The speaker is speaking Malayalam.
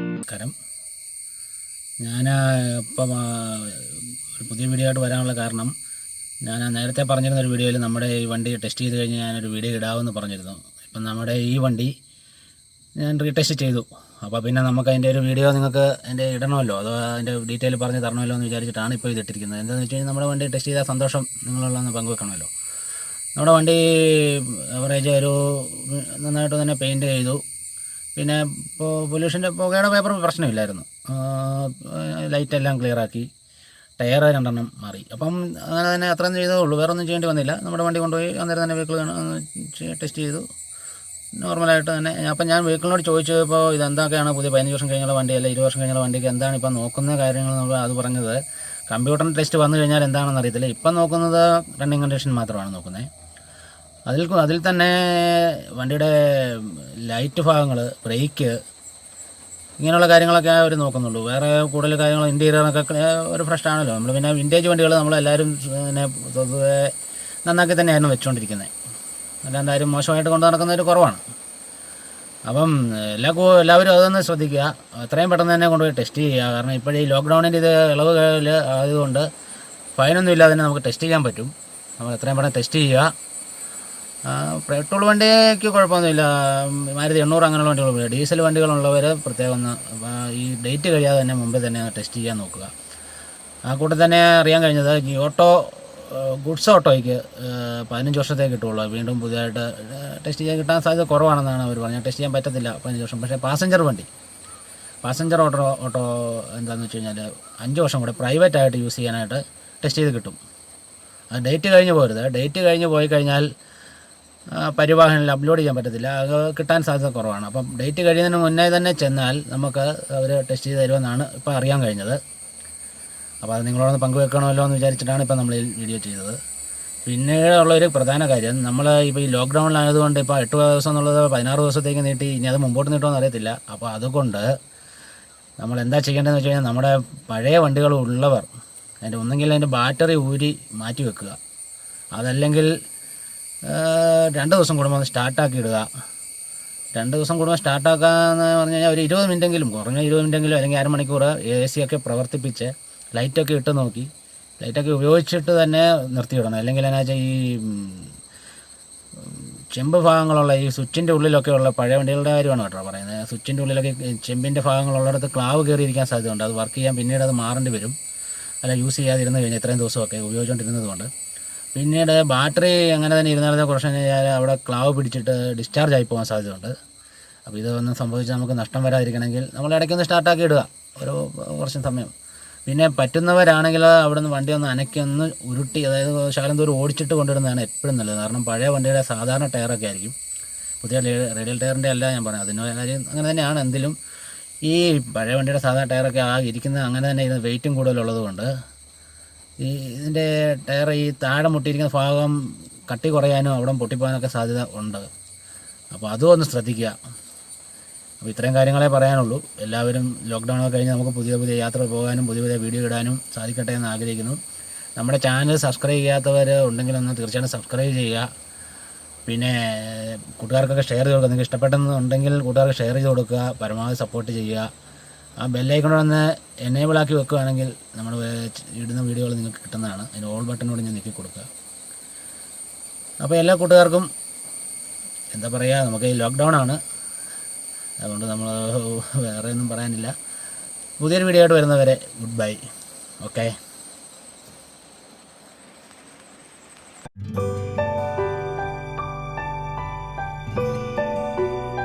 നമസ്കാരം. ഞാൻ ഇപ്പം ഒരു പുതിയ വീഡിയോ ആയിട്ട് വരാനുള്ള കാരണം, ഞാൻ നേരത്തെ പറഞ്ഞിരുന്നൊരു വീഡിയോയിൽ നമ്മുടെ ഈ വണ്ടി ടെസ്റ്റ് ചെയ്ത് കഴിഞ്ഞ് ഞാനൊരു വീഡിയോ ഇടാമെന്ന് പറഞ്ഞിരുന്നു. ഇപ്പം നമ്മുടെ ഈ വണ്ടി ഞാൻ റീടെസ്റ്റ് ചെയ്തു. അപ്പോൾ പിന്നെ നമുക്ക് അതിൻ്റെ ഒരു വീഡിയോ നിങ്ങൾക്ക് അതിൻ്റെ ഇടണമല്ലോ, അതോ അതിൻ്റെ ഡീറ്റെയിൽ പറഞ്ഞ് തരണമല്ലോ എന്ന് വിചാരിച്ചിട്ടാണ് ഇപ്പോൾ ഇത് ഇട്ടിരിക്കുന്നത്. എന്താണെന്ന് വെച്ച് കഴിഞ്ഞാൽ നമ്മുടെ വണ്ടി ടെസ്റ്റ് ചെയ്താൽ സന്തോഷം നിങ്ങളുള്ളതെന്ന് പങ്കുവെക്കണമല്ലോ. നമ്മുടെ വണ്ടി ആവറേജ് ഒരു നന്നായിട്ട് തന്നെ പെയിൻറ്റ് ചെയ്തു. പിന്നെ ഇപ്പോൾ പൊല്യൂഷൻ്റെ പുകയുടെ പേപ്പർ പ്രശ്നമില്ലായിരുന്നു. ലൈറ്റെല്ലാം ക്ലിയറാക്കി, ടയർ 2 മാറി. അപ്പം അങ്ങനെ തന്നെ അത്രയും ചെയ്തേ ഉള്ളൂ, വേറെ ഒന്നും ചെയ്യേണ്ടി വന്നില്ല. നമ്മുടെ വണ്ടി കൊണ്ടുപോയി അന്നേരം തന്നെ വെഹിക്കിൾ ടെസ്റ്റ് ചെയ്തു നോർമലായിട്ട് തന്നെ. അപ്പം ഞാൻ വെഹിക്കിളിനോട് ചോദിച്ചപ്പോൾ ഇതെന്തൊക്കെയാണ് പുതിയ 15 വർഷം കഴിഞ്ഞുള്ള വണ്ടിയല്ല 20 വർഷം കഴിഞ്ഞുള്ള വണ്ടിക്ക് എന്താണ് ഇപ്പം നോക്കുന്ന കാര്യങ്ങൾ എന്നുള്ളത് അത് പറഞ്ഞത്, കമ്പ്യൂട്ടറിന് ടെസ്റ്റ് വന്നു കഴിഞ്ഞാൽ എന്താണെന്ന് അറിയത്തില്ല. ഇപ്പം നോക്കുന്നത് റണ്ണിങ് കണ്ടീഷൻ മാത്രമാണ് നോക്കുന്നത്. അതിൽ തന്നെ വണ്ടിയുടെ ലൈറ്റ് ഭാഗങ്ങൾ, ബ്രേക്ക്, ഇങ്ങനെയുള്ള കാര്യങ്ങളൊക്കെ അവർ നോക്കുന്നുള്ളൂ. വേറെ കൂടുതൽ കാര്യങ്ങൾ ഇൻറ്റീരിയറൊക്കെ ഒരു ഫ്രഷ് ആണല്ലോ. നമ്മൾ പിന്നെ വിൻറ്റേജ് വണ്ടികൾ നമ്മളെല്ലാവരും പിന്നെ പൊതുവെ നന്നാക്കി തന്നെയായിരുന്നു വെച്ചുകൊണ്ടിരിക്കുന്നത്. അല്ലാണ്ട് ആരും മോശമായിട്ട് കൊണ്ടു നടക്കുന്നൊരു കുറവാണ്. അപ്പം എല്ലാവരും അതൊന്ന് ശ്രദ്ധിക്കുക, എത്രയും പെട്ടെന്ന് തന്നെ കൊണ്ടുപോയി ടെസ്റ്റ് ചെയ്യുക. കാരണം ഇപ്പോഴീ ലോക്ക്ഡൗണിൻ്റെ ഇത് ഇളവുകൾ ആയതുകൊണ്ട് ഫൈനൊന്നും ഇല്ലാതെ തന്നെ നമുക്ക് ടെസ്റ്റ് ചെയ്യാൻ പറ്റും. നമ്മൾ എത്രയും പെട്ടെന്ന് ടെസ്റ്റ് ചെയ്യുക. പെട്രോൾ വണ്ടിക്ക് കുഴപ്പമൊന്നുമില്ല, മാരുതി 800 അങ്ങനെയുള്ള വണ്ടികൾ. ഡീസൽ വണ്ടികളുള്ളവർ പ്രത്യേകം ഒന്ന് ഈ ഡേറ്റ് കഴിയാതെ തന്നെ മുമ്പേ തന്നെ ടെസ്റ്റ് ചെയ്യാൻ നോക്കുക. ആ കൂട്ടത്തിൽ തന്നെ അറിയാൻ കഴിഞ്ഞത് ഈ ഗുഡ്സ് ഓട്ടോയ്ക്ക് 15 വർഷത്തേക്ക് കിട്ടുള്ളൂ. വീണ്ടും പുതിയതായിട്ട് ടെസ്റ്റ് ചെയ്യാൻ കിട്ടാൻ സാധ്യത കുറവാണെന്നാണ് അവർ പറഞ്ഞത്. ടെസ്റ്റ് ചെയ്യാൻ പറ്റത്തില്ല 15 വർഷം. പക്ഷേ പാസഞ്ചർ ഓട്ടോ എന്താണെന്ന് വെച്ച് കഴിഞ്ഞാൽ 5 വർഷം കൂടെ പ്രൈവറ്റായിട്ട് യൂസ് ചെയ്യാനായിട്ട് ടെസ്റ്റ് ചെയ്ത് കിട്ടും. അത് ഡേറ്റ് കഴിഞ്ഞ് പോരുത്. ഡേറ്റ് കഴിഞ്ഞ് പോയി കഴിഞ്ഞാൽ പരിവാഹനിൽ അപ്ലോഡ് ചെയ്യാൻ പറ്റത്തില്ല, അത് കിട്ടാൻ സാധ്യത കുറവാണ്. അപ്പം ഡേറ്റ് കഴിയുന്നതിന് മുന്നേ തന്നെ ചെന്നാൽ നമുക്ക് അവർ ടെസ്റ്റ് ചെയ്ത് തരുമെന്നാണ് ഇപ്പോൾ അറിയാൻ കഴിഞ്ഞത്. അപ്പോൾ അത് നിങ്ങളോടൊന്ന് പങ്കുവെക്കണമല്ലോ എന്ന് വിചാരിച്ചിട്ടാണ് ഇപ്പോൾ നമ്മൾ ഈ വീഡിയോ ചെയ്തത്. പിന്നീട് ഉള്ളൊരു പ്രധാന കാര്യം, നമ്മൾ ഇപ്പോൾ ഈ ലോക്ക്ഡൗണിലായതുകൊണ്ട് ഇപ്പോൾ 8 ദിവസം എന്നുള്ളത് 16 ദിവസത്തേക്ക് നീട്ടി. ഇനി അത് മുമ്പോട്ട് നീട്ടുമെന്ന് അറിയത്തില്ല. അപ്പോൾ അതുകൊണ്ട് നമ്മൾ എന്താ ചെയ്യേണ്ടതെന്ന് വെച്ച് കഴിഞ്ഞാൽ, നമ്മുടെ പഴയ വണ്ടികൾ ഉള്ളവർ ഒന്നെങ്കിൽ അതിൻ്റെ ബാറ്ററി ഊരി മാറ്റി വെക്കുക, അതല്ലെങ്കിൽ 2 ദിവസം കൂടുമ്പോൾ ഒന്ന് സ്റ്റാർട്ടാക്കി ഇടുക. 2 ദിവസം കൂടുമ്പോൾ സ്റ്റാർട്ടാക്കാന്ന് പറഞ്ഞു കഴിഞ്ഞാൽ ഒരു 20 മിനിറ്റെങ്കിലും, കുറഞ്ഞ 20 മിനിറ്റെങ്കിലും അല്ലെങ്കിൽ അരമണിക്കൂർ AC ഒക്കെ പ്രവർത്തിപ്പിച്ച് ലൈറ്റൊക്കെ ഇട്ട് നോക്കി, ലൈറ്റൊക്കെ ഉപയോഗിച്ചിട്ട് തന്നെ നിർത്തിയിടണം. അല്ലെങ്കിൽ എന്നാ വെച്ചാൽ ഈ ചെമ്പ് ഭാഗങ്ങളുള്ള ഈ സ്വിച്ചിൻ്റെ ഉള്ളിലൊക്കെ ഉള്ള പഴയ വണ്ടികളുടെ കാര്യമാണ് കേട്ടോ പറയുന്നത്. സ്വിച്ചിൻ്റെ ഉള്ളിലൊക്കെ ചെമ്പിൻ്റെ ഭാഗങ്ങളുള്ളിടത്ത് ക്ലാവ് കയറിയിരിക്കാൻ സാധ്യതയുണ്ട്. അത് വർക്ക് ചെയ്യാൻ പിന്നീട് അത് മാറേണ്ടി വരും. അല്ല, യൂസ് ചെയ്യാതിരുന്ന് കഴിഞ്ഞാൽ ഇത്രയും ദിവസമൊക്കെ ഉപയോഗിച്ചുകൊണ്ടിരുന്നത് കൊണ്ട്. പിന്നീട് ബാറ്ററി അങ്ങനെ തന്നെ ഇരുന്നാലും കുറച്ച് കഴിഞ്ഞാൽ അവിടെ ക്ലാവ് പിടിച്ചിട്ട് ഡിസ്ചാർജ് ആയി പോകാൻ സാധ്യതയുണ്ട്. അപ്പോൾ ഇതൊന്നും സംഭവിച്ച് നമുക്ക് നഷ്ടം വരാതിരിക്കണമെങ്കിൽ നമ്മൾ ഇടയ്ക്കൊന്ന് സ്റ്റാർട്ടാക്കി ഇടുക കുറച്ച് സമയം. പിന്നെ പറ്റുന്നവരാണെങ്കിൽ അവിടെ നിന്ന് വണ്ടി ഒന്ന് അനക്കി ഒന്ന് ഉരുട്ടി, അതായത് ശകലം ദൂരം ഓടിച്ചിട്ട് കൊണ്ടുവരുന്നതാണ് എപ്പോഴും നല്ലത്. കാരണം പഴയ വണ്ടിയുടെ സാധാരണ ടയറൊക്കെ ആയിരിക്കും, പുതിയ റേഡിയൽ ടയറിൻ്റെ അല്ല ഞാൻ പറഞ്ഞത്. അതിൻ്റെ കാര്യം അങ്ങനെ തന്നെയാണ്. എന്തിലും ഈ പഴയ വണ്ടിയുടെ സാധാരണ ടയറൊക്കെ ഇരിക്കുന്നത് അങ്ങനെ തന്നെ ഇത് വെയിറ്റും കൂടുതലുള്ളത് കൊണ്ട് ഇതിൻ്റെ ടയർ ഈ താഴെ മുട്ടിയിരിക്കുന്ന ഭാഗം കട്ടി കുറയാനും അവിടെ പൊട്ടിപ്പോകാനൊക്കെ സാധ്യത ഉണ്ട്. അപ്പോൾ അതും ഒന്ന് ശ്രദ്ധിക്കുക. അപ്പോൾ ഇത്രയും കാര്യങ്ങളെ പറയാനുള്ളൂ. എല്ലാവരും ലോക്ക്ഡൗണൊക്കെ കഴിഞ്ഞ് നമുക്ക് പുതിയ പുതിയ യാത്ര പോകാനും പുതിയ പുതിയ വീഡിയോ ഇടാനും സാധിക്കട്ടെ എന്ന് ആഗ്രഹിക്കുന്നു. നമ്മുടെ ചാനൽ സബ്സ്ക്രൈബ് ചെയ്യാത്തവർ ഉണ്ടെങ്കിലൊന്ന് തീർച്ചയായിട്ടും സബ്സ്ക്രൈബ് ചെയ്യുക. പിന്നെ കൂട്ടുകാർക്കൊക്കെ ഷെയർ ചെയ്ത് കൊടുക്കുക. നിങ്ങൾക്ക് ഇഷ്ടപ്പെട്ടെന്നുണ്ടെങ്കിൽ കൂട്ടുകാർക്ക് ഷെയർ ചെയ്ത് കൊടുക്കുക, പരമാവധി സപ്പോർട്ട് ചെയ്യുക. ആ ബെല്ലൈക്കണോട് ഒന്ന് എനേബിൾ ആക്കി വെക്കുകയാണെങ്കിൽ നമ്മൾ ഇടുന്ന വീഡിയോകൾ നിങ്ങൾക്ക് കിട്ടുന്നതാണ്. അതിന് ഓൾ ബട്ടനോട് ഞാൻ നീക്കി കൊടുക്കുക. അപ്പോൾ എല്ലാ കൂട്ടുകാർക്കും എന്താ പറയുക, നമുക്ക് ഈ ലോക്ക്ഡൗൺ ആണ്, അതുകൊണ്ട് നമ്മൾ വേറെ ഒന്നും പറയാനില്ല. പുതിയൊരു വീഡിയോ ആയിട്ട് വരുന്നവരെ ഗുഡ് ബൈ. ഓക്കെ.